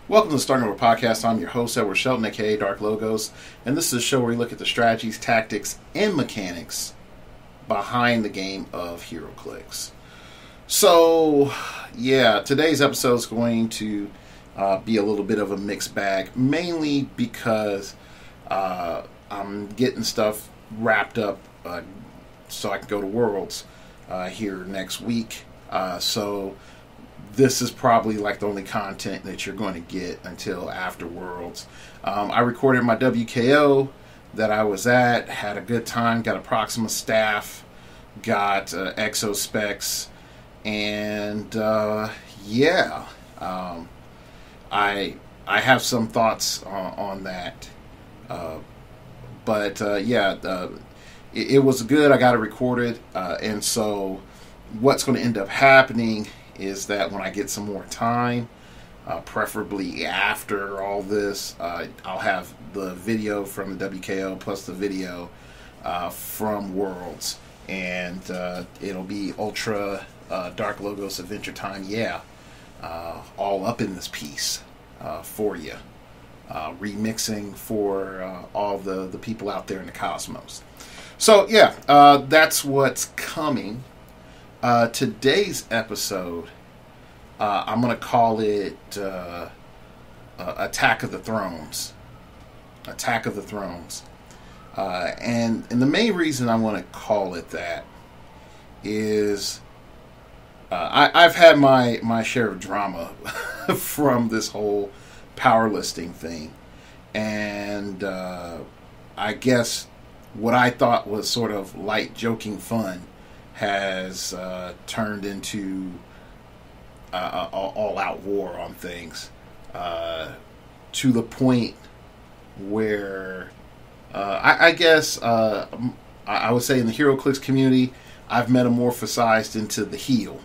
Welcome to the Starting Over Podcast. I'm your host, Edward Shelton, aka Darklogos, and this is a show where we look at the strategies, tactics, and mechanics behind the game of heroclix. So, yeah, today's episode is going to be a little bit of a mixed bag, mainly because I'm getting stuff wrapped up so I can go to Worlds here next week. So this is probably like the only content that you're going to get until after Worlds. I recorded my WKO that I was at, had a good time, got a Proxima staff, got exo specs, and I have some thoughts on that. It was good. I got it recorded, and so what's going to end up happening is that when I get some more time, preferably after all this, I'll have the video from the WKO plus the video from Worlds, and it'll be Ultra Darklogos Adventure Time, all up in this piece for you, remixing for all the people out there in the cosmos. So that's what's coming. Today's episode, I'm going to call it Attack of the Thrones. Attack of the Thrones. And the main reason I want to call it that is I've had my share of drama from this whole power listing thing. And I guess what I thought was sort of light joking fun has turned into all-out war on things, to the point where I guess I would say in the heroclix community, I've metamorphosized into the heel.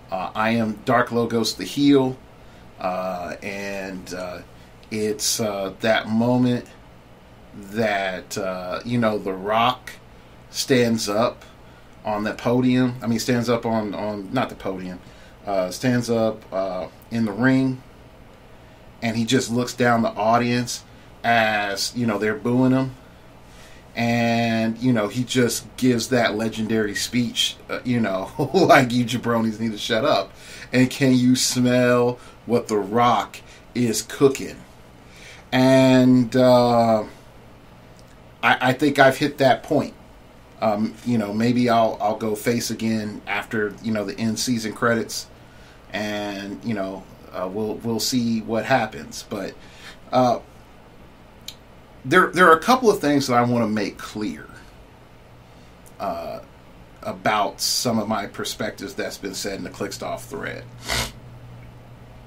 I am Darklogos the heel, and it's that moment that The Rock stands up on that podium. I mean, stands up on not the podium, stands up in the ring, and he just looks down the audience as they're booing him, and he just gives that legendary speech, like, you jabronis need to shut up, and can you smell what The Rock is cooking? And I think I've hit that point. Maybe I'll go face again after the end season credits, and we'll see what happens. But there are a couple of things that I want to make clear about some of my perspectives that's been said in the Clicked Off thread.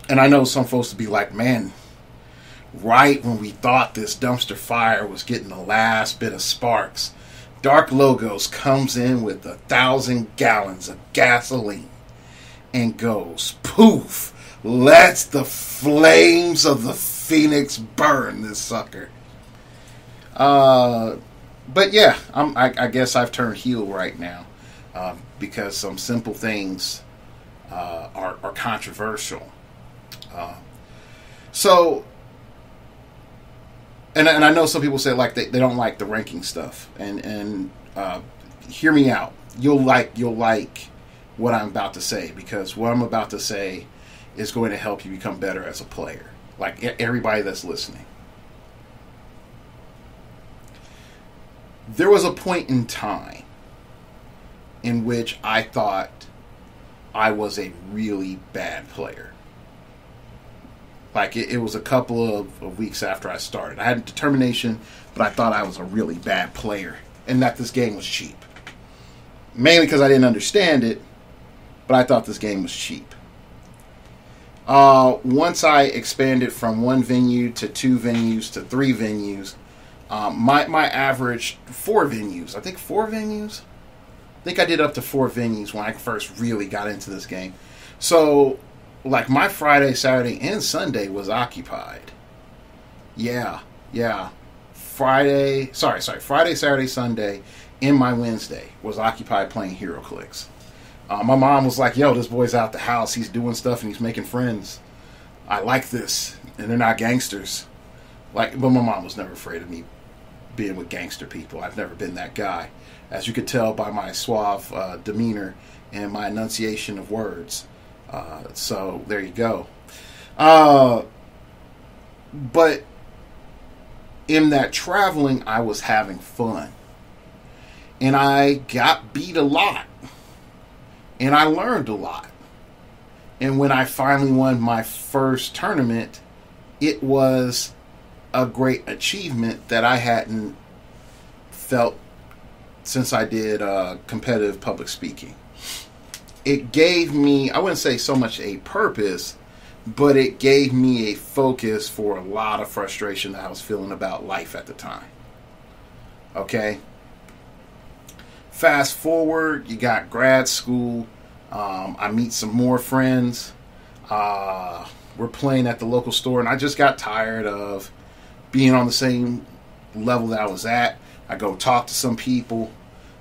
And I know some folks will be like, man, right when we thought this dumpster fire was getting the last bit of sparks, Darklogos comes in with 1,000 gallons of gasoline and goes, poof, lets the flames of the Phoenix burn this sucker. But yeah, I guess I've turned heel right now, because some simple things are controversial. And I know some people say like they don't like the ranking stuff, and hear me out. You'll like what I'm about to say, because what I'm about to say is going to help you become better as a player. Like everybody that's listening. There was a point in time in which I thought I was a really bad player. Like, it was a couple of weeks after I started. I had determination, but I thought I was a really bad player, and that this game was cheap. Mainly because I didn't understand it, but I thought this game was cheap. Once I expanded from one venue to two venues to three venues, my average 4 venues. I think 4 venues? I think I did up to 4 venues when I first really got into this game. So, like, my Friday, Saturday, and Sunday was occupied. Yeah. Friday, Saturday, Sunday, and my Wednesday was occupied playing heroclix. My mom was like, yo, this boy's out the house. He's doing stuff and he's making friends. I like this, and they're not gangsters. But my mom was never afraid of me being with gangster people. I've never been that guy, as you could tell by my suave demeanor and my enunciation of words. So there you go. But in that traveling, I was having fun. And I got beat a lot. And I learned a lot. And when I finally won my first tournament, it was a great achievement that I hadn't felt since I did competitive public speaking. It gave me, I wouldn't say so much a purpose, but it gave me a focus for a lot of frustration that I was feeling about life at the time. Okay? Fast forward, you got grad school. I meet some more friends. We're playing at the local store, and I just got tired of being on the same level that I was at. I go talk to some people,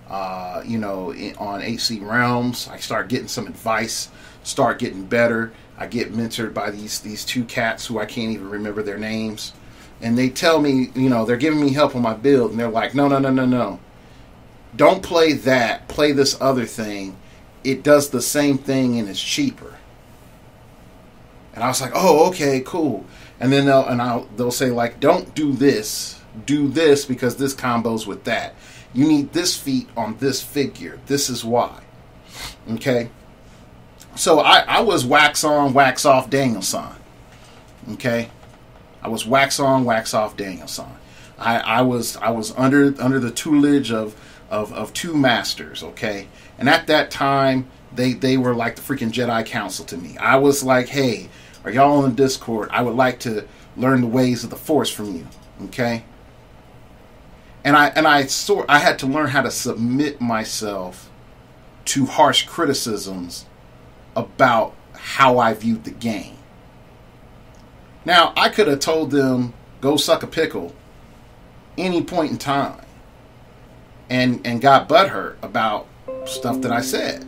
on HC Realms. I start getting some advice, start getting better. I get mentored by these two cats who I can't even remember their names. And they tell me, they're giving me help on my build, and they're like, no. Don't play that. Play this other thing. It does the same thing and it's cheaper. And I was like, oh, okay, cool. And then they'll say, like, don't do this. Do this because this combos with that. You need this feat on this figure. This is why. Okay? So I was wax on, wax off Danielson. Okay? I was wax on, wax off Danielson. I was under the tutelage of two masters, okay? And at that time, they were like the freaking Jedi Council to me. I was like, hey, are y'all on the Discord? I would like to learn the ways of the Force from you, okay? And I had to learn how to submit myself to harsh criticisms about how I viewed the game. Now, I could have told them, go suck a pickle any point in time and got butthurt about stuff that I said.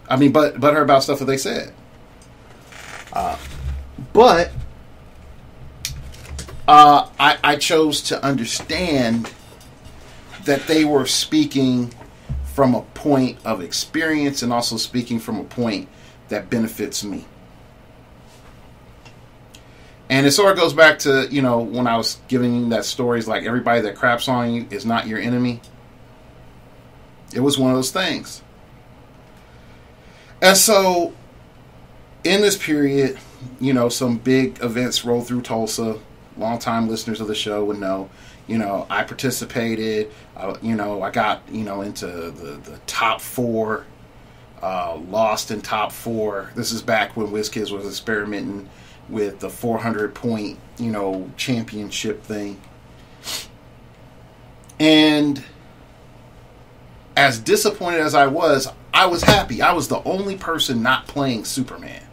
I mean, butthurt about stuff that they said. But I chose to understand that they were speaking from a point of experience and also speaking from a point that benefits me. And it sort of goes back to, when I was giving you that story, it's like everybody that craps on you is not your enemy. It was one of those things. And so, in this period, some big events rolled through Tulsa. Longtime listeners of the show would know. I participated. I got, into the top four. Lost in top four. This is back when WizKids was experimenting with the 400 point, championship thing. And as disappointed as I was happy. I was the only person not playing Superman.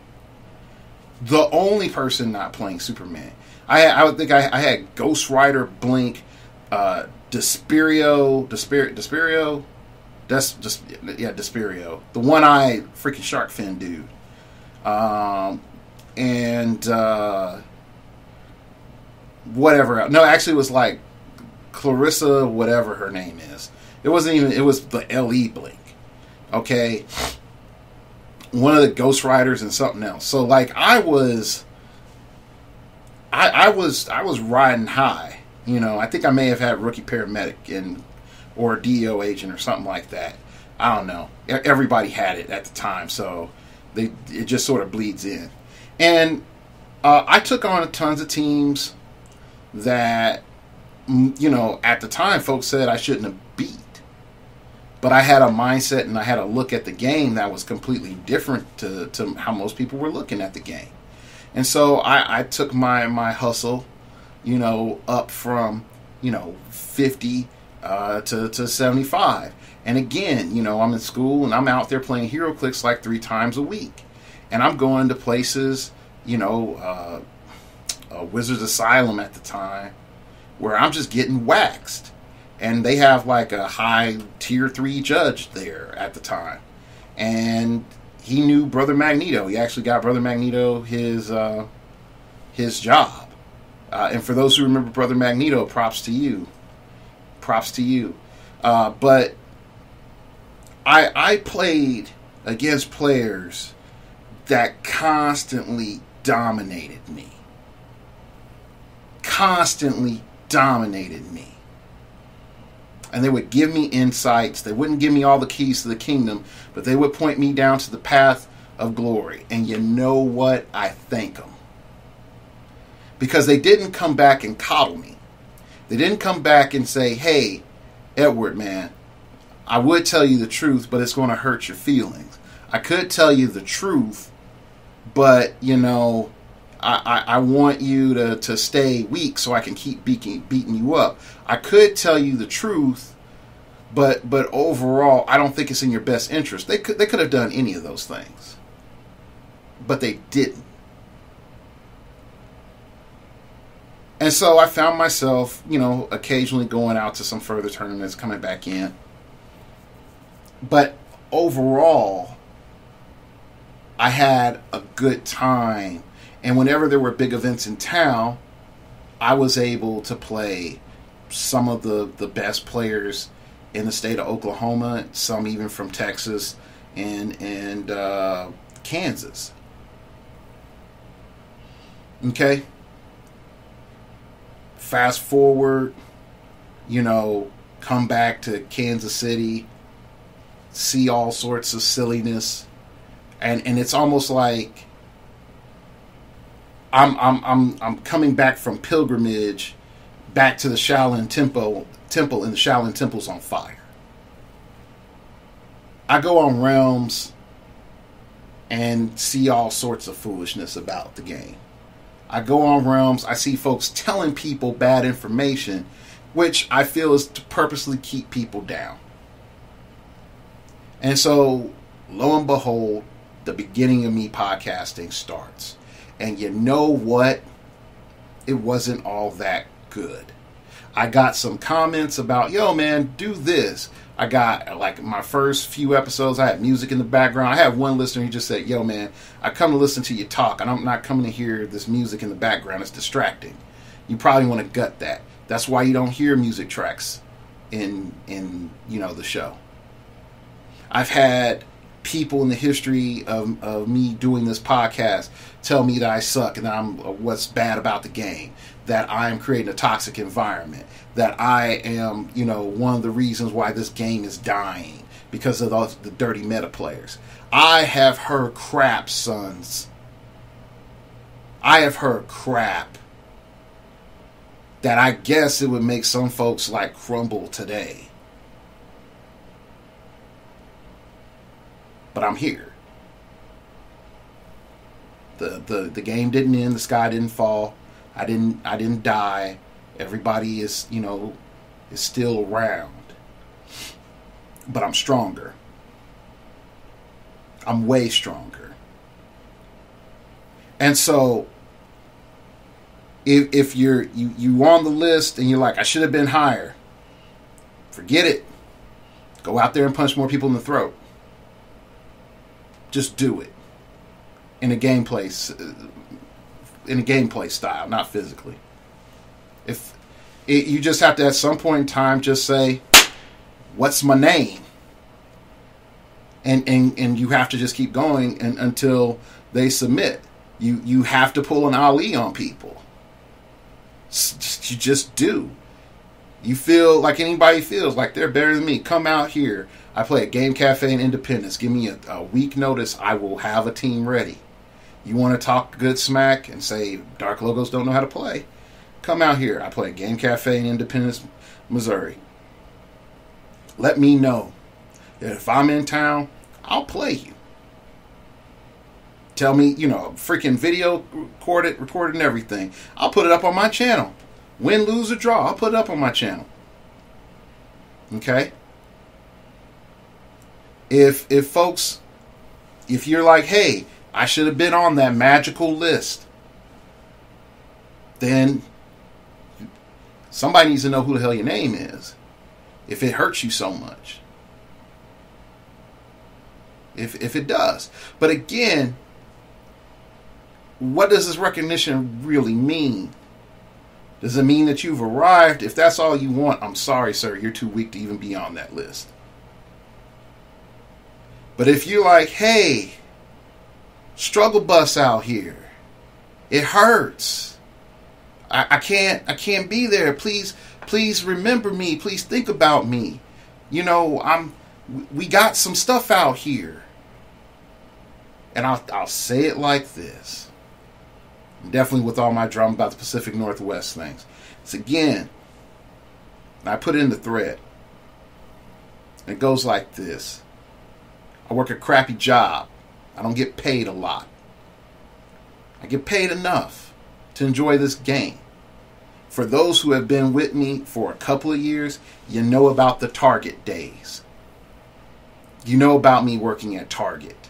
The only person not playing Superman. I would think I had Ghost Rider, Blink, Desperio. Desperio. The one-eyed freaking shark fin dude. And whatever else. No, actually it was like Clarissa, whatever her name is. It wasn't even, it was the LE Blink. Okay? One of the Ghost Riders and something else. So like I was riding high. I think I may have had Rookie Paramedic or DEO agent or something like that. I don't know. Everybody had it at the time, so it just sort of bleeds in. And I took on tons of teams that, at the time folks said I shouldn't have beat. But I had a mindset and I had a look at the game that was completely different to how most people were looking at the game. And so I took my hustle, up from, 50 to 75. And again, I'm in school and I'm out there playing heroclix like 3 times a week. And I'm going to places, Wizards Asylum at the time, where I'm just getting waxed. And they have like a high tier 3 judge there at the time. And he knew Brother Magneto. He actually got Brother Magneto his his job. And for those who remember Brother Magneto, props to you. Props to you. But I played against players that constantly dominated me. Constantly dominated me. And they would give me insights. They wouldn't give me all the keys to the kingdom, but they would point me down to the path of glory. And you know what? I thank them. Because they didn't come back and coddle me. They didn't come back and say, hey, Edward, man, I would tell you the truth, but it's going to hurt your feelings. I could tell you the truth, but, you know, I want you to stay weak so I can keep beating you up. I could tell you the truth, but overall, I don't think it's in your best interest. They could have done any of those things, but they didn't. And so I found myself, you know, occasionally going out to some further tournaments, coming back in. But overall, I had a good time. And whenever there were big events in town, I was able to play some of the best players in the state of Oklahoma, some even from Texas and Kansas. Okay? Fast forward, you know, come back to Kansas City, see all sorts of silliness, and it's almost like I'm coming back from pilgrimage back to the Shaolin temple, and the Shaolin temple's on fire. I go on realms and see all sorts of foolishness about the game. I go on realms, I see folks telling people bad information, which I feel is to purposely keep people down. And so, lo and behold, the beginning of me podcasting starts. And you know what? It wasn't all that good. I got some comments about, yo man, do this. I got, like, my first few episodes, I had music in the background. I had one listener who just said, yo man, I come to listen to you talk, and I'm not coming to hear this music in the background. It's distracting. You probably want to gut that. That's why you don't hear music tracks in you know, the show. I've had people in the history of me doing this podcast tell me that I suck and that I'm what's bad about the game, that I'm creating a toxic environment, that I am, you know, one of the reasons why this game is dying because of the dirty meta players. I have heard crap, sons. I have heard crap that I guess it would make some folks like crumble today. But I'm here. The game didn't end. The sky didn't fall. I didn't die. Everybody is, you know, is still around. But I'm stronger. I'm way stronger. And so, if you're on the list and you're like, I should have been higher, forget it. Go out there and punch more people in the throat. Just do it. In a gameplay style, not physically. You just have to, at some point in time, just say, what's my name? And you have to just keep going until they submit. You have to pull an Ali on people. You just do. You feel like anybody feels like they're better than me. Come out here. I play at Game Cafe in Independence. Give me a week notice. I will have a team ready. You want to talk good smack and say Darklogos don't know how to play? Come out here. I play at Game Cafe in Independence, Missouri. Let me know that if I'm in town, I'll play you. Tell me, you know, freaking video recorded and everything. I'll put it up on my channel. Win, lose, or draw, I'll put it up on my channel. Okay? If folks, if you're like, hey, I should have been on that magical list, then somebody needs to know who the hell your name is. If it hurts you so much. If it does. But again, what does this recognition really mean? Does it mean that you've arrived? If that's all you want, I'm sorry, sir, you're too weak to even be on that list. But if you're like, hey, struggle bus out here, it hurts. I can't be there. Please remember me. Please think about me. You know, we got some stuff out here. And I'll say it like this. Definitely with all my drama about the Pacific Northwest things. It's again, I put it in the thread. It goes like this. I work a crappy job. I don't get paid a lot. I get paid enough to enjoy this game. For those who have been with me for a couple of years, you know about the Target days. You know about me working at Target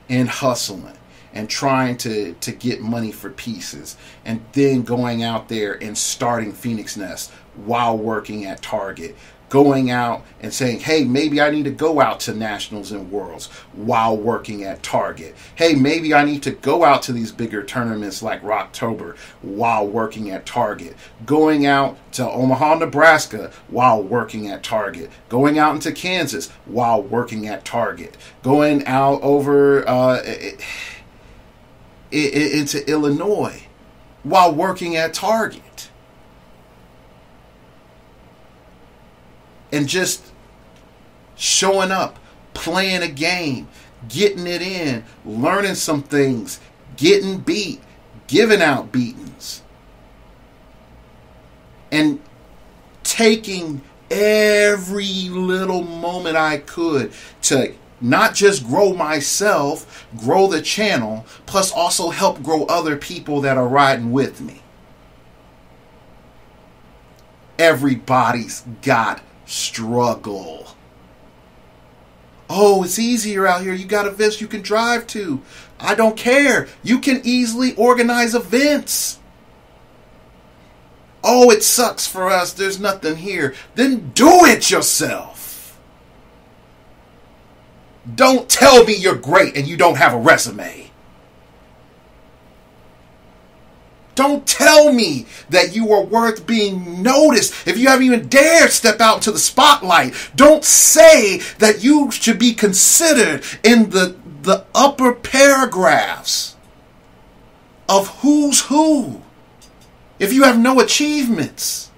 and hustling and trying to get money for pieces, and then going out there and starting Phoenix Nest while working at Target, going out and saying, hey, maybe I need to go out to Nationals and Worlds while working at Target. Hey, maybe I need to go out to these bigger tournaments like Rocktober while working at Target. Going out to Omaha, Nebraska while working at Target. Going out into Kansas while working at Target. Going out over into Illinois while working at Target. And just showing up, playing a game, getting it in, learning some things, getting beat, giving out beatings. And taking every little moment I could to not just grow myself, grow the channel, plus also help grow other people that are riding with me. Everybody's got struggle. Oh, it's easier out here. You got events you can drive to. I don't care. You can easily organize events. Oh, it sucks for us. There's nothing here. Then do it yourself. Don't tell me you're great and you don't have a resume. Don't tell me that you are worth being noticed if you haven't even dared step out into the spotlight. Don't say that you should be considered in the upper paragraphs of who's who if you have no achievements.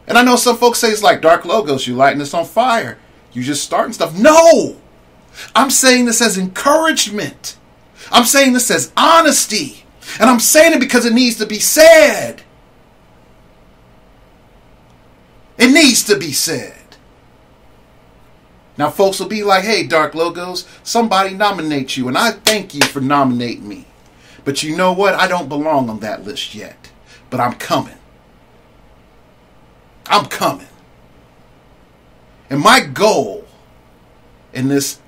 And I know some folks say it's like Darklogos, you lighting this on fire. You just starting stuff. No! I'm saying this as encouragement. I'm saying this as honesty. And I'm saying it because it needs to be said. It needs to be said. Now folks will be like, hey, Darklogos, somebody nominate you. And I thank you for nominating me. But you know what? I don't belong on that list yet. But I'm coming. I'm coming. And my goal in this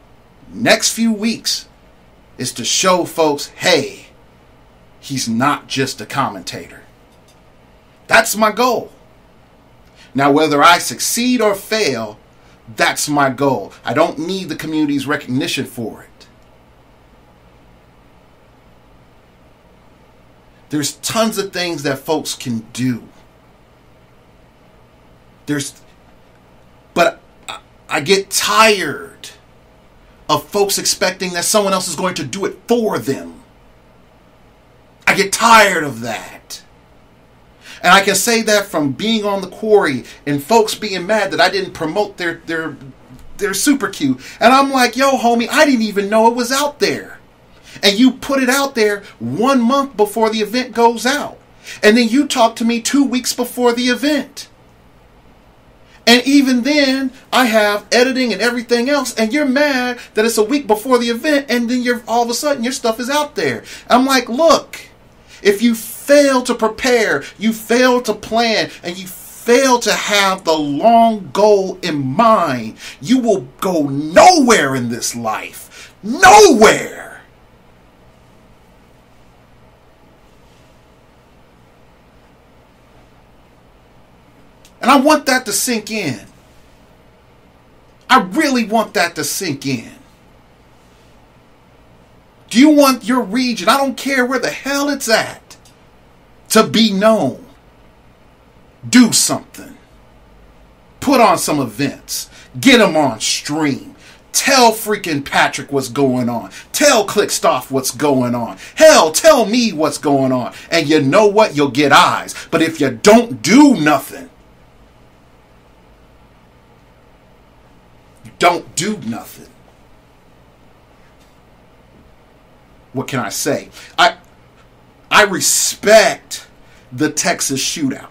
next few weeks is to show folks, hey, he's not just a commentator. That's my goal. Now, whether I succeed or fail, that's my goal. I don't need the community's recognition for it. There's tons of things that folks can do. But I get tired of folks expecting that someone else is going to do it for them. I get tired of that. And I can say that from being on the quarry and folks being mad that I didn't promote their Super Q. And I'm like, yo, homie, I didn't even know it was out there. And you put it out there 1 month before the event goes out. And then you talk to me 2 weeks before the event. And even then, I have editing and everything else, and you're mad that it's a week before the event, and then all of a sudden your stuff is out there. I'm like, look, if you fail to prepare, you fail to plan, and you fail to have the long goal in mind, you will go nowhere in this life. Nowhere. And I want that to sink in. I really want that to sink in. Do you want your region, I don't care where the hell it's at, to be known? Do something. Put on some events. Get them on stream. Tell freaking Patrick what's going on. Tell Clickstuff what's going on. Hell, tell me what's going on. And you know what? You'll get eyes. But if you don't do nothing, don't do nothing. What can I say? I respect the Texas shootout.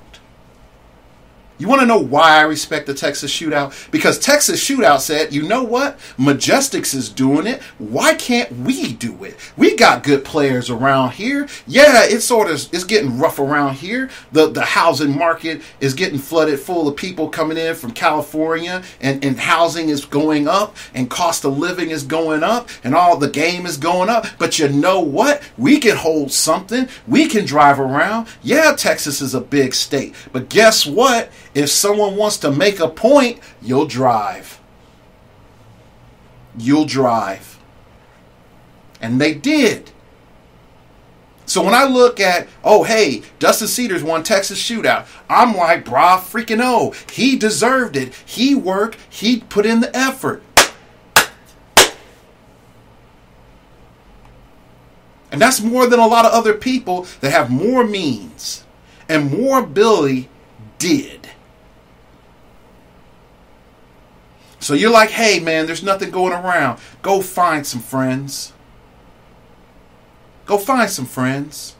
You want to know why I respect the Texas shootout? Because Texas shootout said, you know what? Majestics is doing it. Why can't we do it? We got good players around here. Yeah, it's getting rough around here. The housing market is getting flooded full of people coming in from California, and housing is going up, and cost of living is going up, and all the game is going up. But you know what? We can hold something. We can drive around. Yeah, Texas is a big state. But guess what? If someone wants to make a point, you'll drive. You'll drive. And they did. So when I look at, oh, hey, Dustin Cedars won Texas shootout, I'm like, brah, freaking oh, he deserved it. He worked. He put in the effort. And that's more than a lot of other people that have more means and more ability did. So you're like, hey, man, there's nothing going around. Go find some friends. Go find some friends.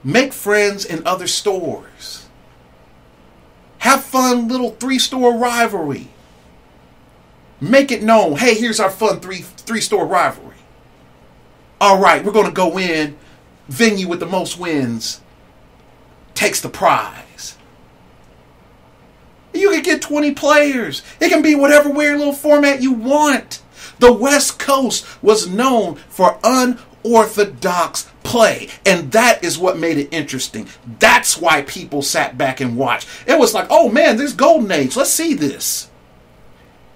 Make friends in other stores. Have fun little 3-store rivalry. Make it known. Hey, here's our fun three-store rivalry. All right, we're going to go in. Venue with the most wins takes the prize. You can get 20 players. It can be whatever weird little format you want. The West Coast was known for unorthodox play, and that is what made it interesting. That's why people sat back and watched. It was like, oh man, there's Golden Age. Let's see this.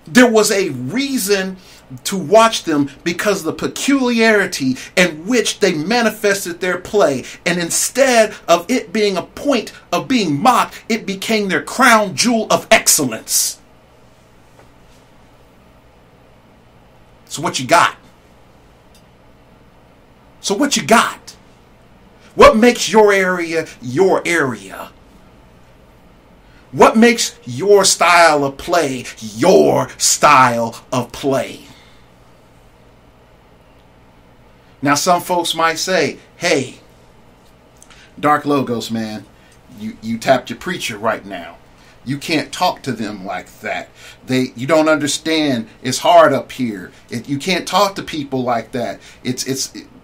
There was a reason to watch them because of the peculiarity in which they manifested their play. And instead of it being a point of being mocked, it became their crown jewel of excellence. So what you got? So what you got? What makes your area your area? What makes your style of play your style of play? Now, some folks might say, hey, Darklogos, man, you tapped your preacher right now. You can't talk to them like that. You don't understand. It's hard up here. You can't talk to people like that.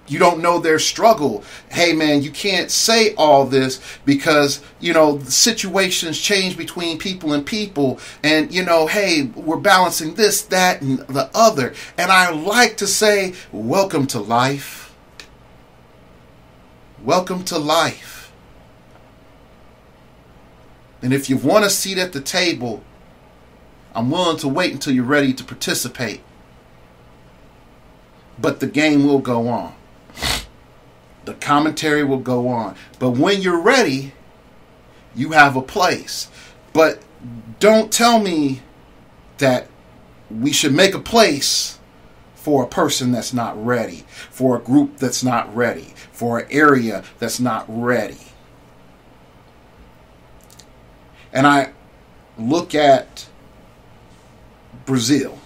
You don't know their struggle. Hey, man, you can't say all this because, situations change between people and people. And, hey, we're balancing this, that, and the other. And I like to say, welcome to life. Welcome to life. And if you want a seat at the table, I'm willing to wait until you're ready to participate. But the game will go on. The commentary will go on. But when you're ready, you have a place. But don't tell me that we should make a place for a person that's not ready, for a group that's not ready, for an area that's not ready. And I look at Brazil.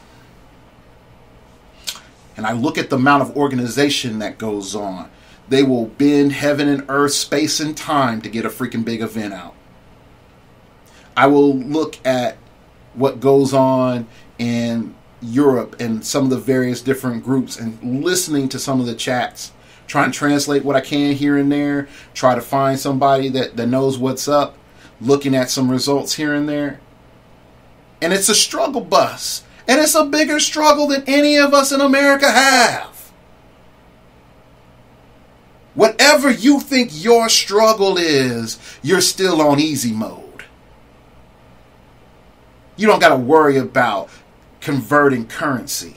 And I look at the amount of organization that goes on. They will bend heaven and earth, space and time to get a freaking big event out. I will look at what goes on in Europe and some of the various different groups and listening to some of the chats. Try and translate what I can here and there. Try to find somebody that knows what's up. Looking at some results here and there. And it's a struggle bus. And it's a bigger struggle than any of us in America have. Whatever you think your struggle is, you're still on easy mode. You don't got to worry about converting currency.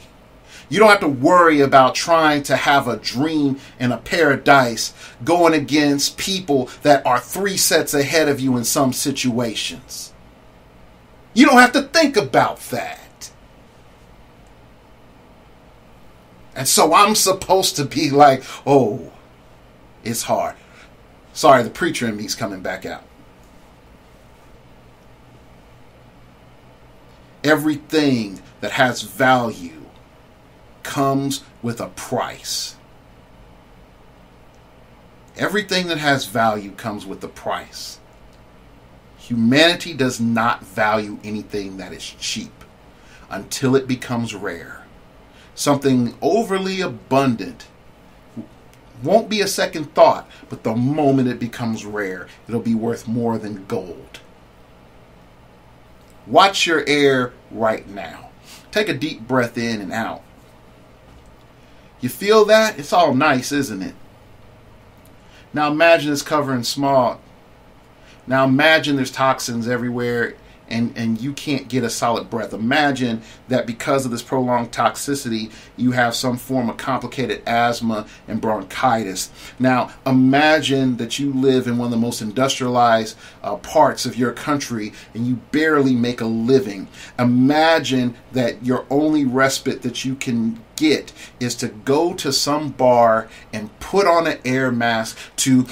You don't have to worry about trying to have a dream and a paradise going against people that are 3 sets ahead of you in some situations. You don't have to think about that. And so I'm supposed to be like, oh, it's hard. Sorry, the preacher in me's coming back out. Everything that has value comes with a price. Everything that has value comes with a price. Humanity does not value anything that is cheap until it becomes rare. Something overly abundant won't be a second thought, but the moment it becomes rare, it'll be worth more than gold. Watch your air right now. Take a deep breath in and out. You feel that? It's all nice, isn't it? Now imagine it's covering smog. Now imagine there's toxins everywhere and you can't get a solid breath. Imagine that because of this prolonged toxicity, you have some form of complicated asthma and bronchitis. Now imagine that you live in one of the most industrialized parts of your country and you barely make a living. Imagine that your only respite that you can get is to go to some bar and put on an air mask to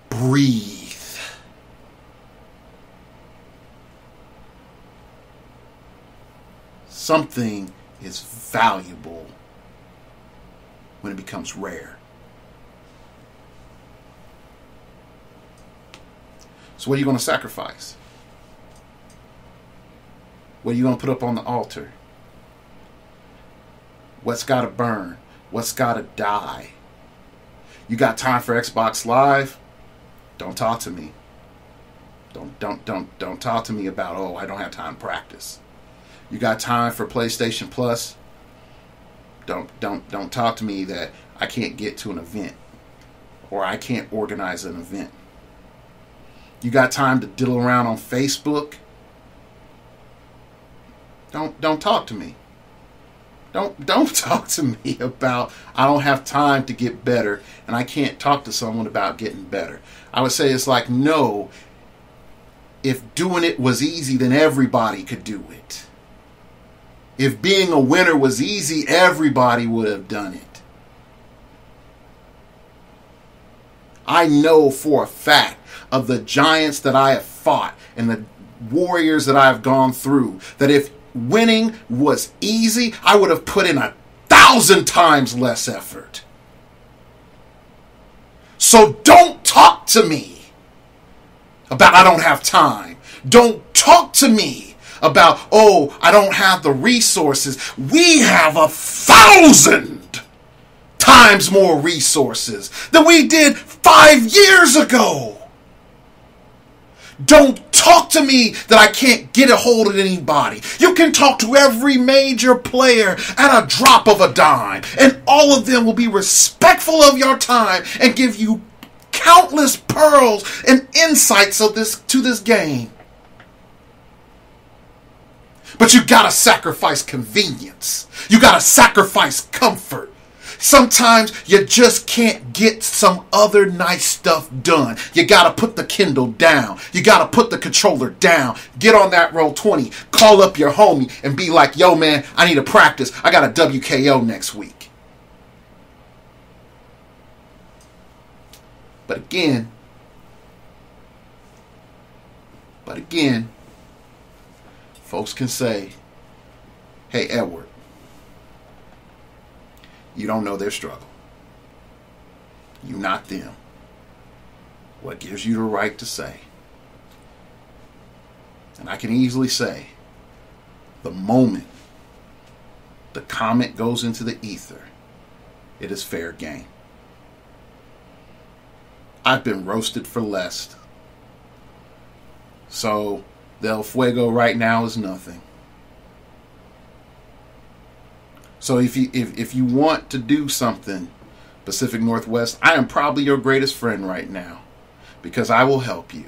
breathe. Something is valuable when it becomes rare. So what are you going to sacrifice? What are you going to put up on the altar? What's got to burn? What's got to die? You got time for Xbox Live? Don't talk to me. Don't talk to me about, oh, I don't have time to practice. You got time for PlayStation Plus? Don't talk to me that I can't get to an event or I can't organize an event. You got time to diddle around on Facebook? Don't talk to me. Don't talk to me about I don't have time to get better and I can't talk to someone about getting better. I would say it's like, no, if doing it was easy, then everybody could do it. If being a winner was easy, everybody would have done it. I know for a fact of the giants that I have fought and the warriors that I have gone through, that if winning was easy, I would have put in 1,000 times less effort. So don't talk to me about I don't have time. Don't talk to me about, oh, I don't have the resources. We have 1,000 times more resources than we did 5 years ago. Don't talk to me that I can't get a hold of anybody. You can talk to every major player at a drop of a dime, and all of them will be respectful of your time and give you countless pearls and insights of to this game. But you gotta sacrifice convenience. You gotta sacrifice comfort. Sometimes you just can't get some other nice stuff done. You gotta put the Kindle down. You gotta put the controller down. Get on that Roll20. Call up your homie and be like, yo man, I need to practice. I got a WKO next week. But again, folks can say, hey, Edward, you don't know their struggle. You not them. What gives you the right to say? And I can easily say, the moment the comment goes into the ether, it is fair game. I've been roasted for less. So Del Fuego right now is nothing. So if you want to do something, Pacific Northwest, I am probably your greatest friend right now because I will help you.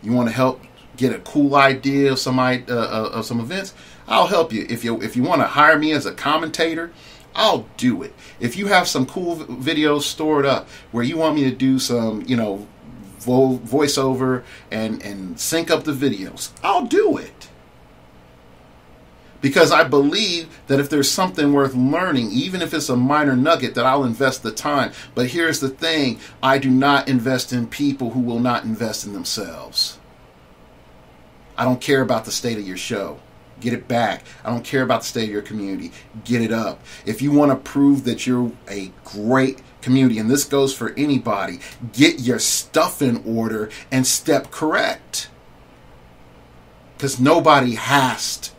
You want to help get a cool idea of some events, I'll help you. If you want to hire me as a commentator, I'll do it. If you have some cool videos stored up where you want me to do some, voiceover and sync up the videos, I'll do it. Because I believe that if there's something worth learning, even if it's a minor nugget, that I'll invest the time. But here's the thing. I do not invest in people who will not invest in themselves. I don't care about the state of your show. Get it back. I don't care about the state of your community. Get it up. If you want to prove that you're a great community, and this goes for anybody, get your stuff in order and step correct. Because nobody has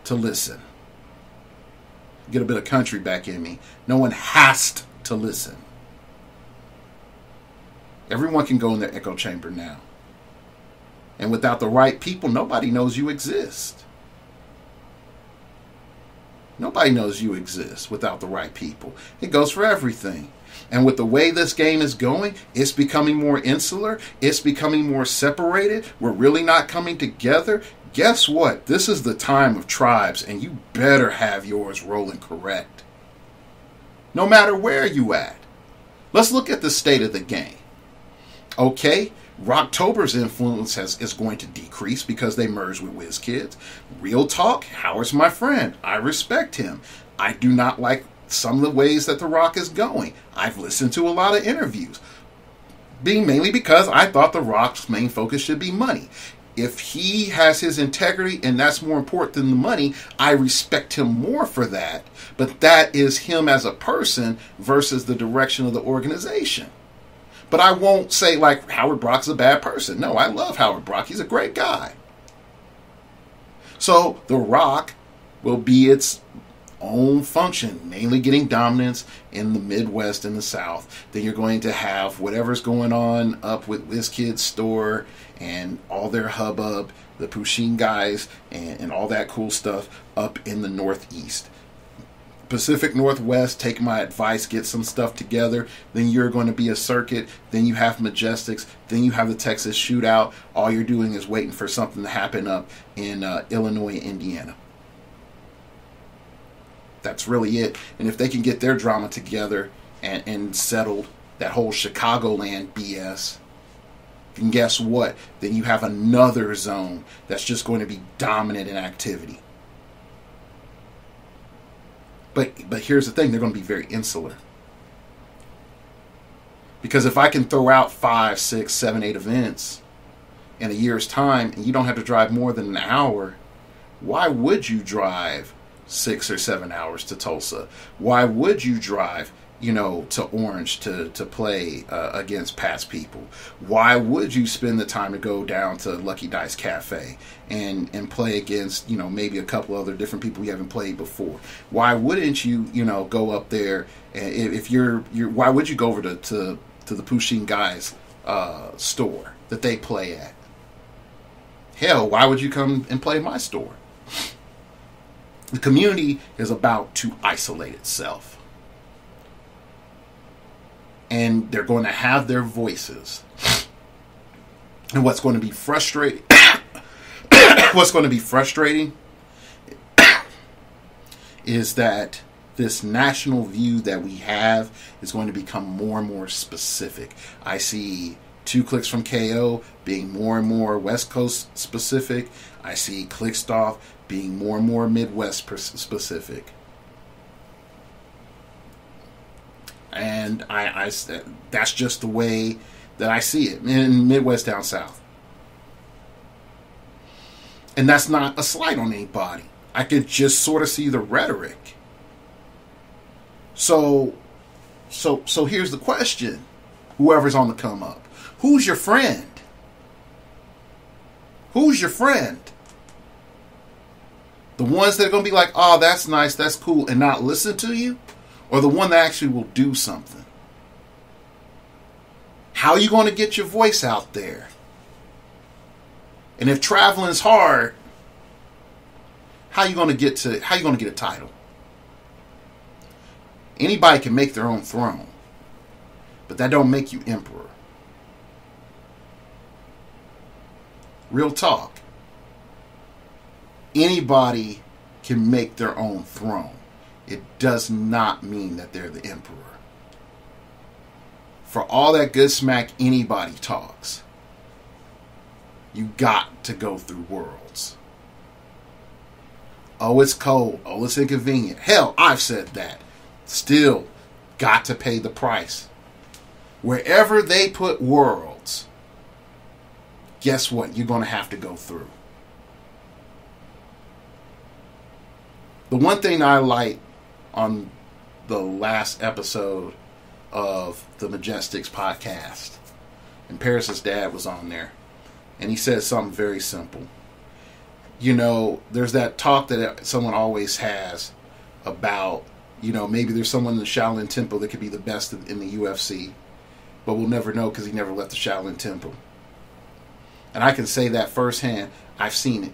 to listen. Get a bit of country back in me. No one has to listen. Everyone can go in their echo chamber now. And without the right people, nobody knows you exist. Nobody knows you exist without the right people. It goes for everything. And with the way this game is going, it's becoming more insular. It's becoming more separated. We're really not coming together. Guess what? This is the time of tribes, and you better have yours rolling correct. No matter where you at. Let's look at the state of the game. Okay, Rocktober's influence is going to decrease because they merged with WizKids. Real talk, Howard's my friend. I respect him. I do not like some of the ways that The Rock is going. I've listened to a lot of interviews, mainly because I thought The Rock's main focus should be money. If he has his integrity and that's more important than the money, I respect him more for that. But that is him as a person versus the direction of the organization. But I won't say like Howard Brock's a bad person. No, I love Howard Brock. He's a great guy. So The Rock will be its own function, mainly getting dominance in the Midwest and the South. Then you're going to have whatever's going on up with WizKids store and all their hubbub, the Pusheen guys and all that cool stuff up in the Northeast. Pacific Northwest, take my advice, get some stuff together. Then you're going to be a circuit. Then you have Majestics. Then you have the Texas Shootout. All you're doing is waiting for something to happen up in Illinois and Indiana. That's really it. And if they can get their drama together and settled that whole Chicagoland BS, then guess what? Then you have another zone that's just going to be dominant in activity. But here's the thing, they're going to be very insular. Because if I can throw out 5, 6, 7, 8 events in a year's time, and you don't have to drive more than an hour, why would you drive 6 or 7 hours to Tulsa? Why would you drive, to Orange to play against past people? Why would you spend the time to go down to Lucky Dice Cafe and play against, maybe a couple other different people you haven't played before? Why wouldn't you, go up there and if you're why would you go over to the Pusheen guys store that they play at? Hell, why would you come and play my store? The community is about to isolate itself. And they're going to have their voices. And what's going to be frustrating is that this national view that we have is going to become more and more specific. I see 2 Clicks from KO being more and more West Coast specific. I see Clickstoff being more and more Midwest specific. And I that's just the way that I see it in Midwest down south. And that's not a slight on anybody. I could just sort of see the rhetoric. So here's the question. Whoever's on the come up. Who's your friend? Who's your friend? The ones that are going to be like, oh, that's nice, that's cool, and not listen to you? Or the one that actually will do something? How are you going to get your voice out there? And if traveling's hard, how are you going to get a title? Anybody can make their own throne, but that don't make you emperor. Real talk. Anybody can make their own throne. It does not mean that they're the emperor. For all that good smack anybody talks, you got to go through worlds. Oh, it's cold. Oh, it's inconvenient. Hell, I've said that. Still got to pay the price. Wherever they put worlds, guess what? You're going to have to go through. The one thing I like on the last episode of the Majestics podcast, and Paris's dad was on there, and he said something very simple. You know, there's that talk that someone always has about, you know, maybe there's someone in the Shaolin Temple that could be the best in the UFC, but we'll never know because he never left the Shaolin Temple. And I can say that firsthand. I've seen it.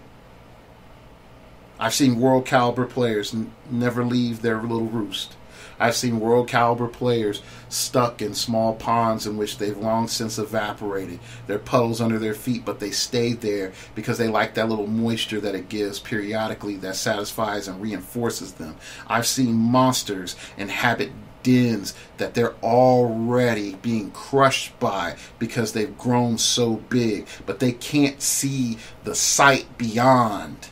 I've seen world caliber players never leave their little roost. I've seen world caliber players stuck in small ponds in which they've long since evaporated. There are puddles under their feet, but they stayed there because they like that little moisture that it gives periodically that satisfies and reinforces them. I've seen monsters inhabit dens that they're already being crushed by because they've grown so big, but they can't see the sight beyond.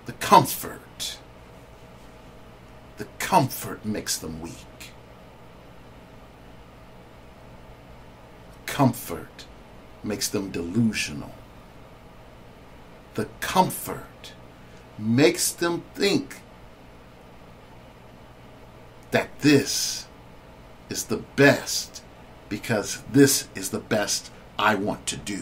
The comfort makes them weak. Comfort makes them delusional. The comfort makes them think that this is the best because this is the best I want to do.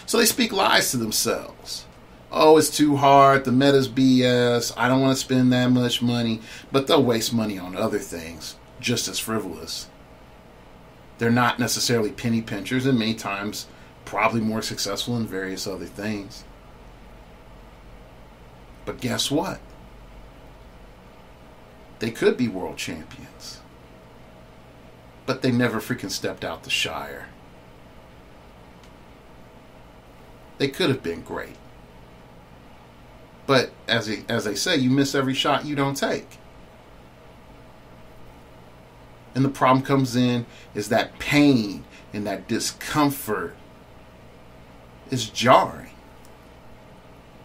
So they speak lies to themselves. Oh, it's too hard. The meta's BS. I don't want to spend that much money. But they'll waste money on other things just as frivolous. They're not necessarily penny pinchers, and many times probably more successful in various other things. But guess what? They could be world champions. But they never freaking stepped out the Shire. They could have been great. But as they say, you miss every shot you don't take. And the problem comes in is that pain and that discomfort is jarring.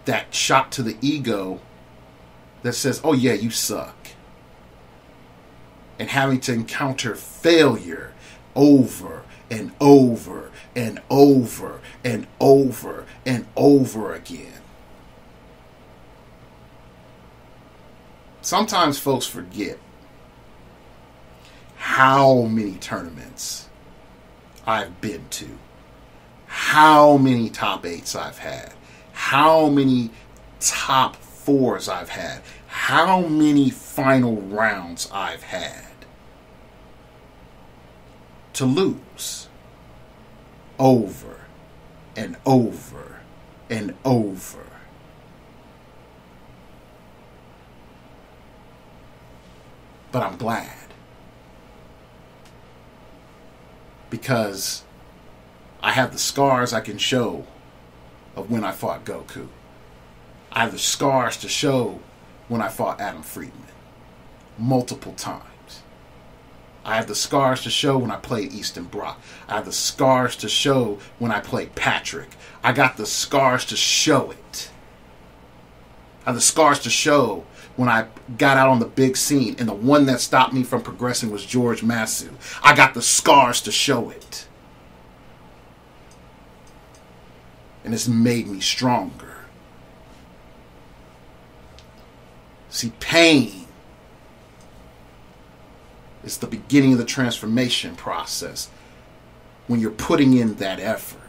That shot to the ego that says, oh yeah, you suck. And having to encounter failure over and over and over and over and over again. Sometimes folks forget how many tournaments I've been to, how many top 8s I've had, how many top 4s I've had, how many final rounds I've had to lose over and over and over. But I'm glad. Because I have the scars I can show of when I fought Goku. I have the scars to show when I fought Adam Friedman. Multiple times. I have the scars to show when I played Easton Brock. I have the scars to show when I played Patrick. I got the scars to show it. I have the scars to show when I got out on the big scene, and the one that stopped me from progressing was George Masu. I got the scars to show it. And it's made me stronger. See, pain is the beginning of the transformation process when you're putting in that effort.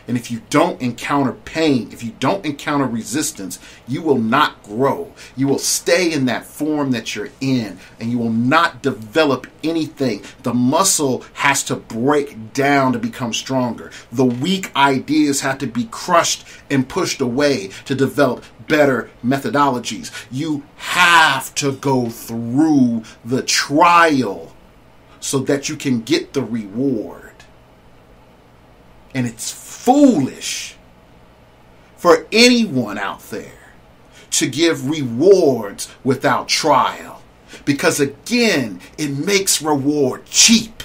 And if you don't encounter pain, if you don't encounter resistance, you will not grow. You will stay in that form that you're in, and you will not develop anything. The muscle has to break down to become stronger. The weak ideas have to be crushed and pushed away to develop better methodologies. You have to go through the trial so that you can get the reward. And it's foolish for anyone out there to give rewards without trial. Because again, it makes reward cheap.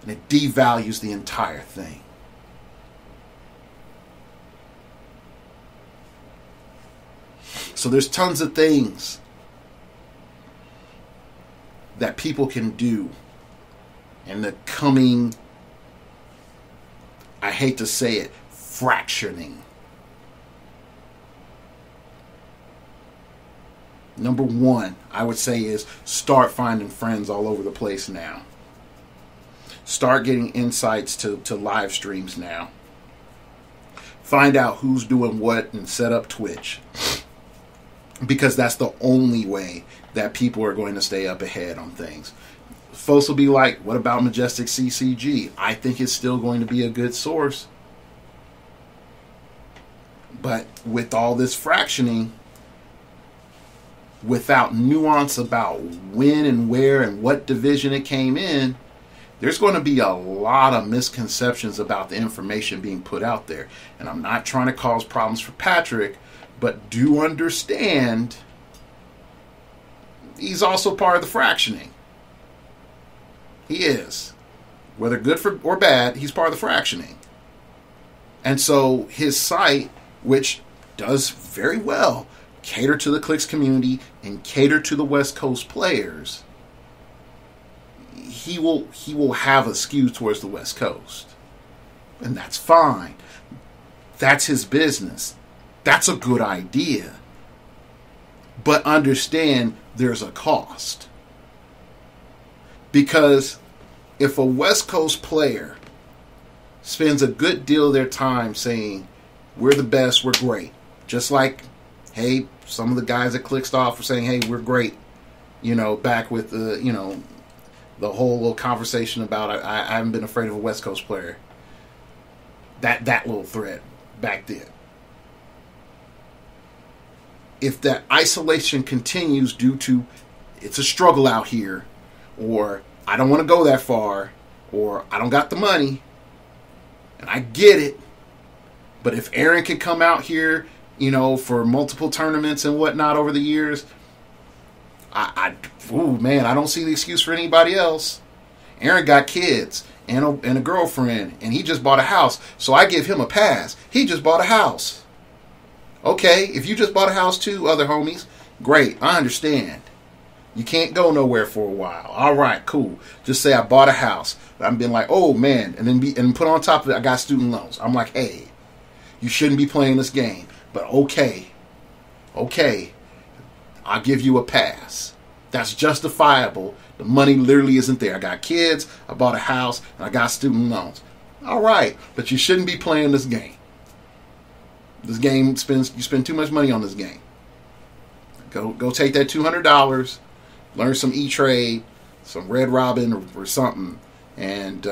And it devalues the entire thing. So there's tons of things that people can do in the coming, I hate to say it, fractioning. Number one, I would say, is start finding friends all over the place now. Start getting insights to live streams now. Find out who's doing what and set up Twitch. Because that's the only way that people are going to stay up ahead on things. Folks will be like, what about Majestic CCG? I think it's still going to be a good source. But with all this fractioning, without nuance about when and where and what division it came in, there's going to be a lot of misconceptions about the information being put out there. And I'm not trying to cause problems for Patrick, but do understand he's also part of the fractioning. He is. Whether good or bad, he's part of the fractioning. And so his site, which does very well cater to the Clicks community and cater to the West Coast players, he will have a skew towards the West Coast. And that's fine. That's his business. That's a good idea. But understand there's a cost. Because if a West Coast player spends a good deal of their time saying, we're the best, we're great. Just like, hey, some of the guys that clicked off were saying, hey, we're great. You know, back with the, you know, the whole little conversation about I haven't been afraid of a West Coast player. That little thread back then. If that isolation continues due to it's a struggle out here, or I don't want to go that far, or I don't got the money, and I get it, but if Aaron can come out here, you know, for multiple tournaments and whatnot over the years, I don't see the excuse for anybody else. Aaron got kids and a girlfriend, and he just bought a house, so I give him a pass. He just bought a house. Okay, if you just bought a house too, other homies, great, I understand. You can't go nowhere for a while. All right, cool. Just say I bought a house. I'm being like, oh man, and then put on top of it, I got student loans. I'm like, hey, you shouldn't be playing this game, but okay, I'll give you a pass. That's justifiable. The money literally isn't there. I got kids, I bought a house, and I got student loans. All right, but you shouldn't be playing this game. This game you spend too much money on this game. Go take that $200, learn some E-Trade, some Red Robin or something, and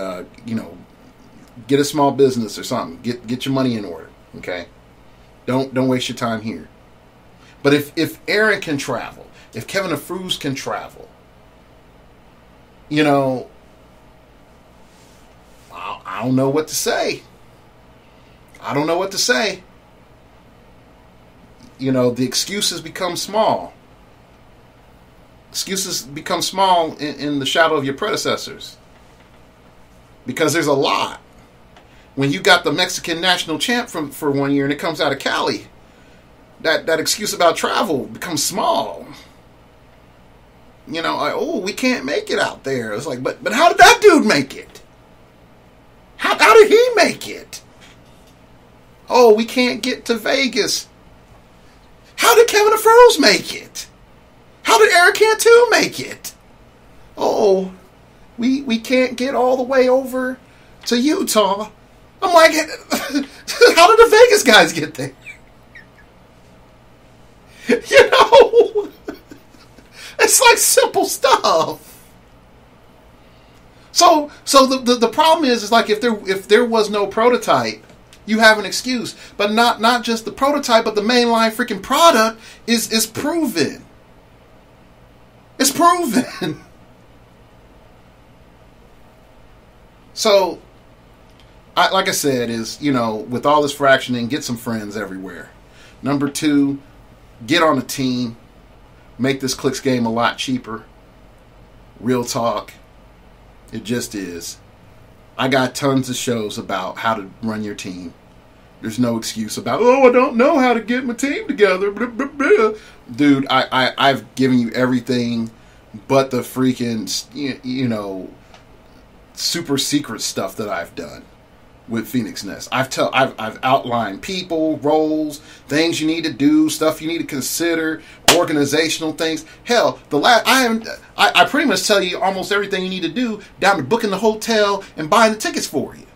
get a small business or something. Get your money in order. Okay, don't waste your time here. But if Aaron can travel, if Kevin DeFruz can travel, you know, I don't know what to say. I don't know what to say. You know, the excuses become small. Excuses become small in the shadow of your predecessors. Because there's a lot. When you got the Mexican national champ for 1 year and it comes out of Cali, that excuse about travel becomes small. You know, we can't make it out there. It's like, but how did that dude make it? How did he make it? Oh, we can't get to Vegas. How did Kevin DeFruz make it? How did Eric Cantu make it? Oh, we can't get all the way over to Utah. I'm like, how did the Vegas guys get there? You know, it's like simple stuff. So the problem is like if there was no prototype, you have an excuse. But not just the prototype, but the mainline freaking product is proven. It's proven. So, like I said, is, with all this fractioning, get some friends everywhere. Number 2, get on a team. Make this clicks game a lot cheaper. Real talk. It just is. I got tons of shows about how to run your team. There's no excuse about, I don't know how to get my team together. Blah, blah, blah. Dude, I've given you everything but the freaking, super secret stuff that I've done with Phoenix Nest. I've outlined people, roles, things you need to do, stuff you need to consider, organizational things. Hell, I pretty much tell you almost everything you need to do down to booking the hotel and buying the tickets for you.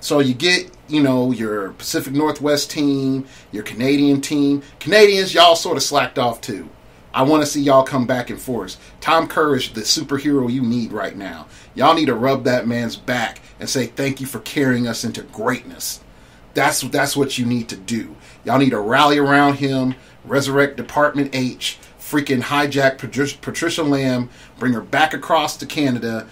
So you get, your Pacific Northwest team, your Canadian team. Canadians, y'all sort of slacked off too. I want to see y'all come back in force. Tom Kerr is the superhero you need right now. Y'all need to rub that man's back and say thank you for carrying us into greatness. That's what you need to do. Y'all need to rally around him, resurrect Department H, freaking hijack Patricia Lamb, bring her back across to Canada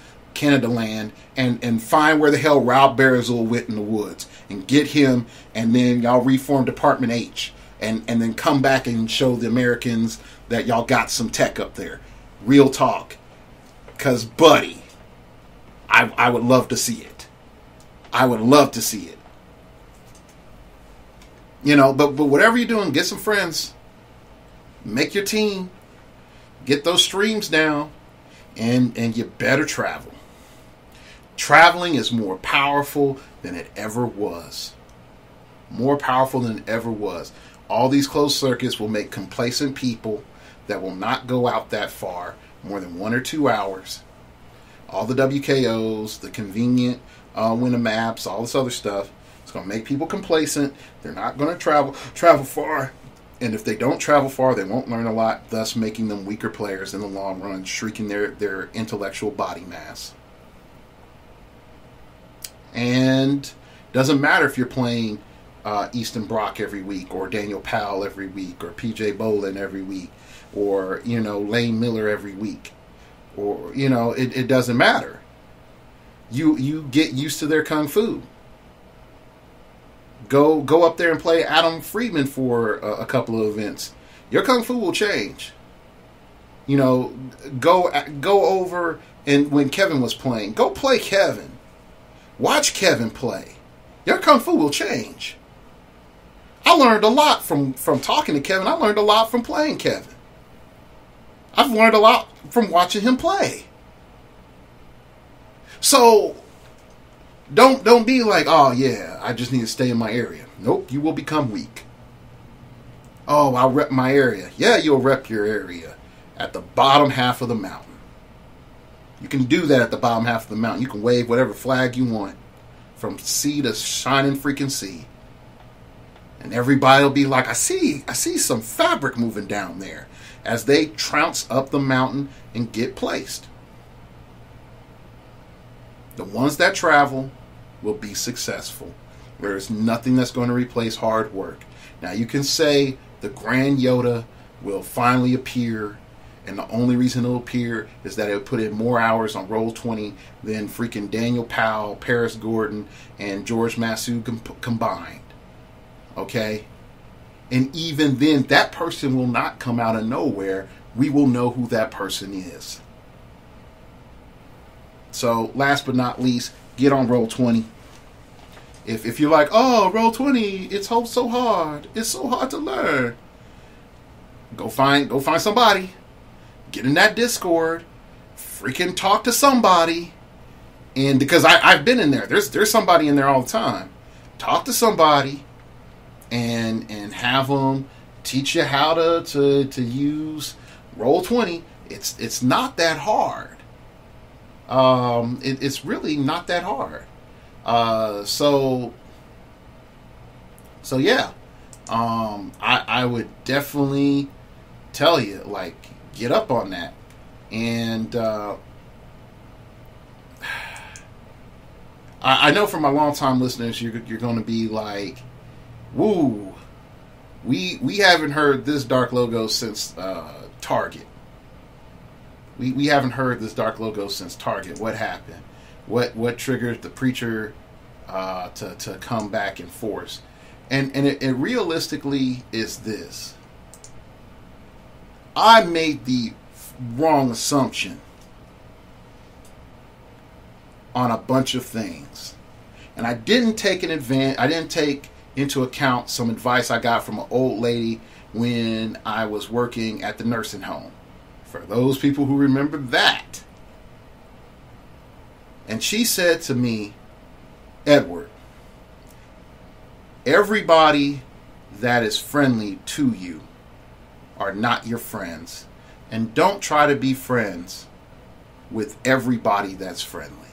land, and find where the hell Rob Barazil went in the woods and get him, and then y'all reform Department H and then come back and show the Americans that y'all got some tech up there. Real talk. Because, buddy, I would love to see it. I would love to see it. But whatever you're doing, get some friends. Make your team. Get those streams down. And you better travel. Traveling is more powerful than it ever was. More powerful than it ever was. All these closed circuits will make complacent people that will not go out that far, more than 1 or 2 hours. All the WKOs, the convenient Winamaps, all this other stuff. It's going to make people complacent. They're not going to travel far. And if they don't travel far, they won't learn a lot, thus making them weaker players in the long run, shrinking their intellectual body mass. And doesn't matter if you're playing Easton Brock every week, or Daniel Powell every week, or PJ Bolin every week, or Lane Miller every week, or it doesn't matter. You get used to their kung fu. Go up there and play Adam Friedman for a couple of events. Your kung fu will change. Go over, and when Kevin was playing, go play Kevin. Watch Kevin play. Your kung fu will change. I learned a lot from talking to Kevin. I learned a lot from playing Kevin. I've learned a lot from watching him play. So don't be like, oh yeah, I just need to stay in my area. Nope, you will become weak. Oh, I'll rep my area. Yeah, you'll rep your area at the bottom half of the mountain. You can do that at the bottom half of the mountain. You can wave whatever flag you want, from sea to shining freaking sea. And everybody will be like, I see some fabric moving down there, as they trounce up the mountain and get placed. The ones that travel will be successful. There is nothing that's going to replace hard work. Now you can say the Grand Yoda will finally appear, and the only reason it'll appear is that it'll put in more hours on Roll20 than freaking Daniel Powell, Paris Gordon, and George Massue combined. Okay? And even then, that person will not come out of nowhere. We will know who that person is. So, last but not least, get on Roll20. If you're like, oh, Roll20, it's so hard. It's so hard to learn. Go find somebody. Get in that Discord. Freaking talk to somebody. And because I've been in there. There's somebody in there all the time. Talk to somebody and have them teach you how to use Roll20. It's not that hard. It's really not that hard. So yeah. I would definitely tell you, like, get up on that. And I know from my long-time listeners, you're going to be like, woo, we haven't heard this Darklogos since Target. We haven't heard this Darklogos since Target. What happened? What triggered the preacher to come back in force? And it realistically is this. I made the wrong assumption on a bunch of things. And I didn't take into account some advice I got from an old lady when I was working at the nursing home. For those people who remember that. And she said to me, Edward, everybody that is friendly to you are not your friends. And don't try to be friends with everybody that's friendly.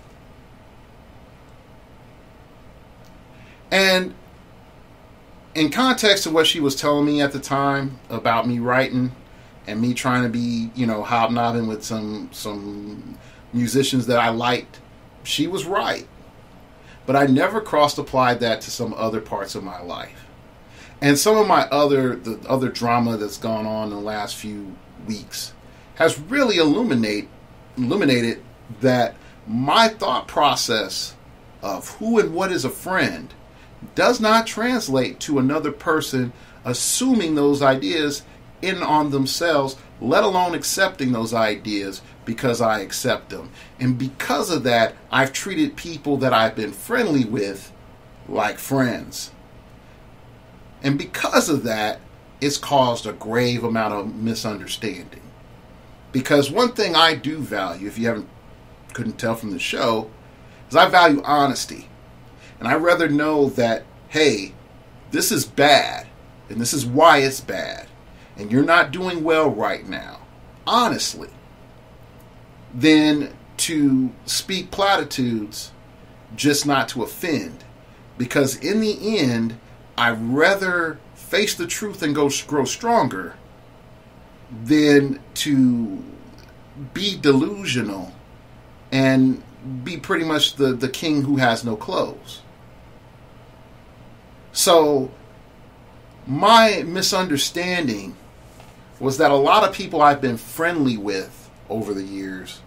And in context of what she was telling me at the time about me writing and me trying to be, hobnobbing with some musicians that I liked, she was right. But I never cross-applied that to some other parts of my life. And some of the other drama that's gone on in the last few weeks has really illuminated that my thought process of who and what is a friend does not translate to another person assuming those ideas in on themselves, let alone accepting those ideas because I accept them. And because of that, I've treated people that I've been friendly with like friends. And because of that, it's caused a grave amount of misunderstanding. Because one thing I do value, if you couldn't tell from the show, is I value honesty. And I'd rather know that, hey, this is bad, and this is why it's bad, and you're not doing well right now, honestly, than to speak platitudes just not to offend. Because in the end, I'd rather face the truth and grow stronger than to be delusional and be pretty much the king who has no clothes. So my misunderstanding was that a lot of people I've been friendly with over the years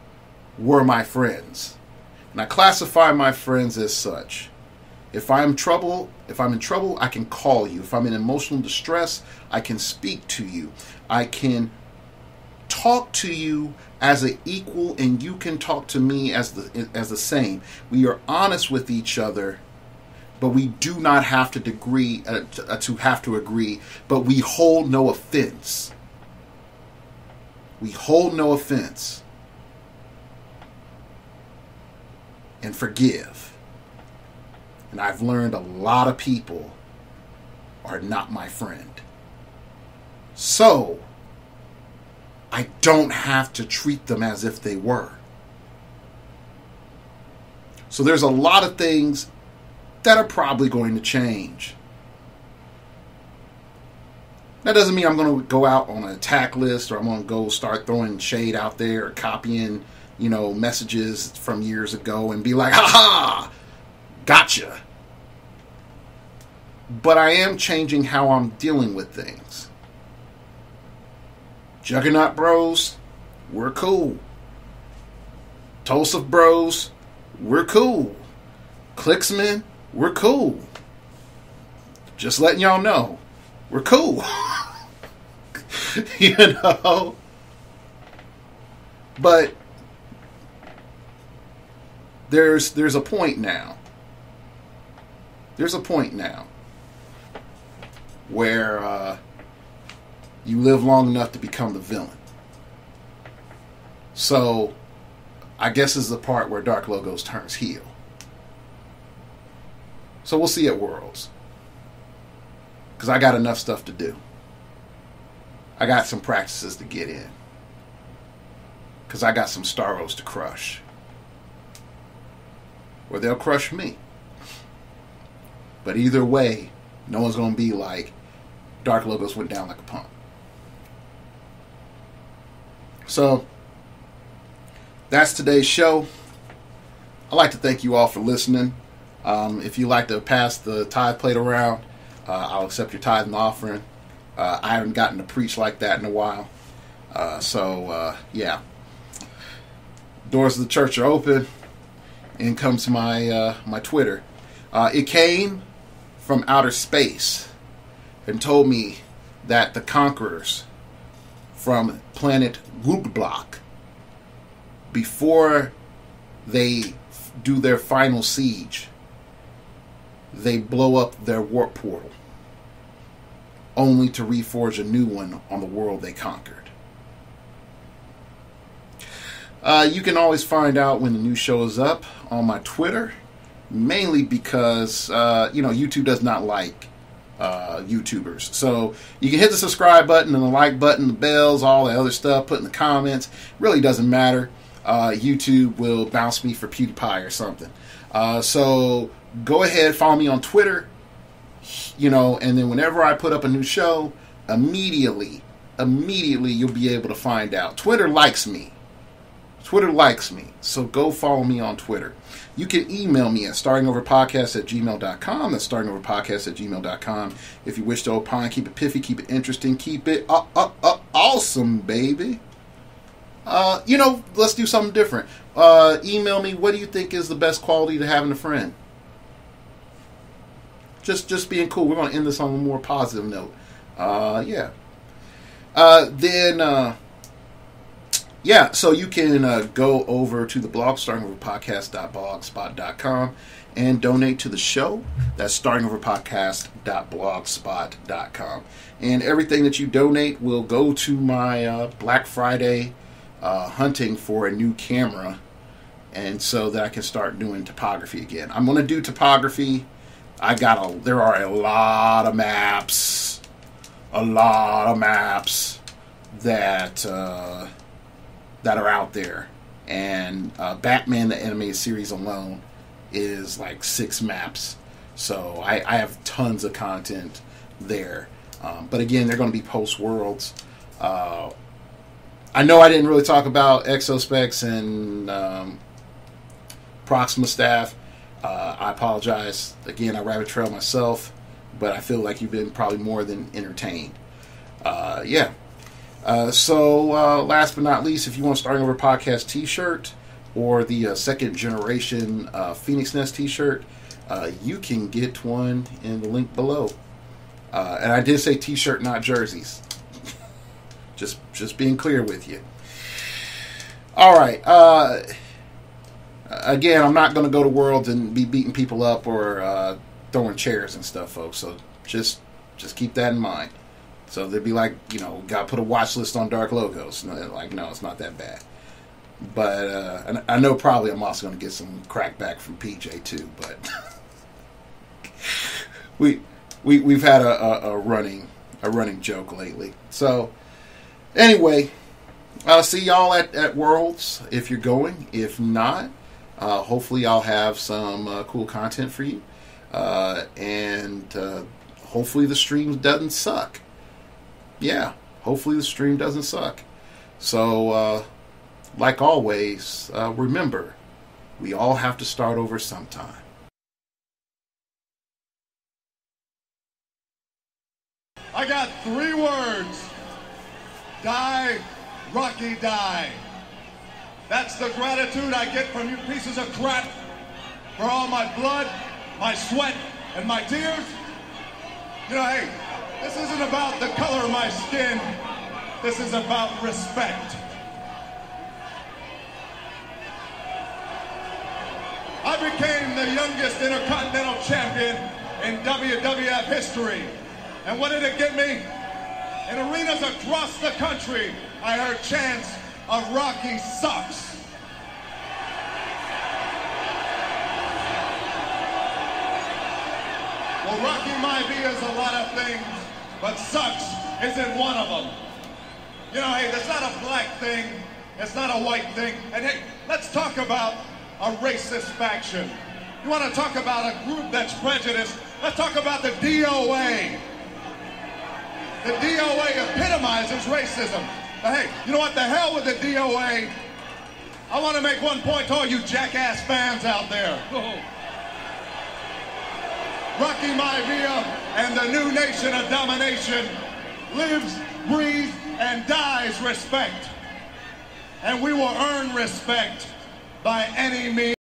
were my friends. And I classify my friends as such. If I'm in trouble, I can call you. If I'm in emotional distress, I can speak to you. I can talk to you as an equal, and you can talk to me as the same. We are honest with each other, but we do not have to agree. But we hold no offense. We hold no offense and forgive. And I've learned a lot of people are not my friend. So I don't have to treat them as if they were. So there's a lot of things that are probably going to change. That doesn't mean I'm going to go out on an attack list, or I'm going to go start throwing shade out there or copying, messages from years ago and be like, ha-ha, gotcha. But I am changing how I'm dealing with things. Juggernaut Bros, we're cool. Tulsa Bros, we're cool. Clicksmen, we're cool. Just letting y'all know, we're cool. But there's a point now. There's a point now where you live long enough to become the villain. So I guess this is the part where Darklogos turns heel. So we'll see at Worlds. Because I got enough stuff to do. I got some practices to get in. Because I got some Staros to crush. Or they'll crush me. But either way, no one's going to be like, Darklogos went down like a pump. So, that's today's show. I'd like to thank you all for listening. If you like to pass the tithe plate around, I'll accept your tithe and offering. I haven't gotten to preach like that in a while. Yeah. Doors of the church are open. In comes my my Twitter. It came from outer space and told me that the conquerors from planet Gublock, before they do their final siege, they blow up their warp portal, only to reforge a new one on the world they conquered. You can always find out when the new show is up on my Twitter, mainly because YouTube does not like YouTubers. So you can hit the subscribe button and the like button, the bells, all the other stuff, put in the comments. Really doesn't matter. YouTube will bounce me for PewDiePie or something. So go ahead, follow me on Twitter, and then whenever I put up a new show, immediately you'll be able to find out. Twitter likes me, so go follow me on Twitter. You can email me at startingoverpodcast@gmail.com. That's startingoverpodcast@gmail.com. If you wish to opine, keep it piffy, keep it interesting, keep it awesome, baby. Let's do something different. Email me, what do you think is the best quality to having a friend? Just being cool. We're going to end this on a more positive note. So you can go over to the blog, startingoverpodcast.blogspot.com, and donate to the show. That's startingoverpodcast.blogspot.com. And everything that you donate will go to my Black Friday hunting for a new camera, and so that I can start doing topography again. I'm going to do topography. There are a lot of maps that are out there, and Batman the Animated Series alone is like 6 maps, so I have tons of content there. But again, they're going to be post Worlds. I know I didn't really talk about Exospecs and Proxima Staff. I apologize. Again, I rabbit trail myself, but I feel like you've been probably more than entertained. Last but not least, if you want a Starting Over Podcast t-shirt or the second generation Phoenix Nest t-shirt, you can get one in the link below. And I did say t-shirt, not jerseys. just being clear with you. All right. Again, I'm not going to go to Worlds and be beating people up or throwing chairs and stuff, folks. So just keep that in mind. So they'd be like, got to put a watch list on Darklogos. Like, no, it's not that bad. But and I know probably I'm also going to get some crackback from PJ too. But we've had a running joke lately. So anyway, I'll see y'all at Worlds if you're going. If not, hopefully I'll have some cool content for you, and hopefully the stream doesn't suck. Yeah, hopefully the stream doesn't suck. So, like always, remember, we all have to start over sometime. I got 3 words. Die, Rocky, die. That's the gratitude I get from you pieces of crap for all my blood, my sweat, and my tears. Hey, this isn't about the color of my skin. This is about respect. I became the youngest Intercontinental Champion in WWF history. And what did it get me? In arenas across the country, I heard chants of Rocky sucks. Well, Rocky Maivia is a lot of things, but sucks isn't one of them. Hey, that's not a black thing. It's not a white thing. And hey, let's talk about a racist faction. You want to talk about a group that's prejudiced? Let's talk about the DOA. The DOA epitomizes racism. But hey, you know what? The hell with the DOA. I want to make one point to all you jackass fans out there. Rocky Maivia and the new nation of domination lives, breathes, and dies respect. And we will earn respect by any means.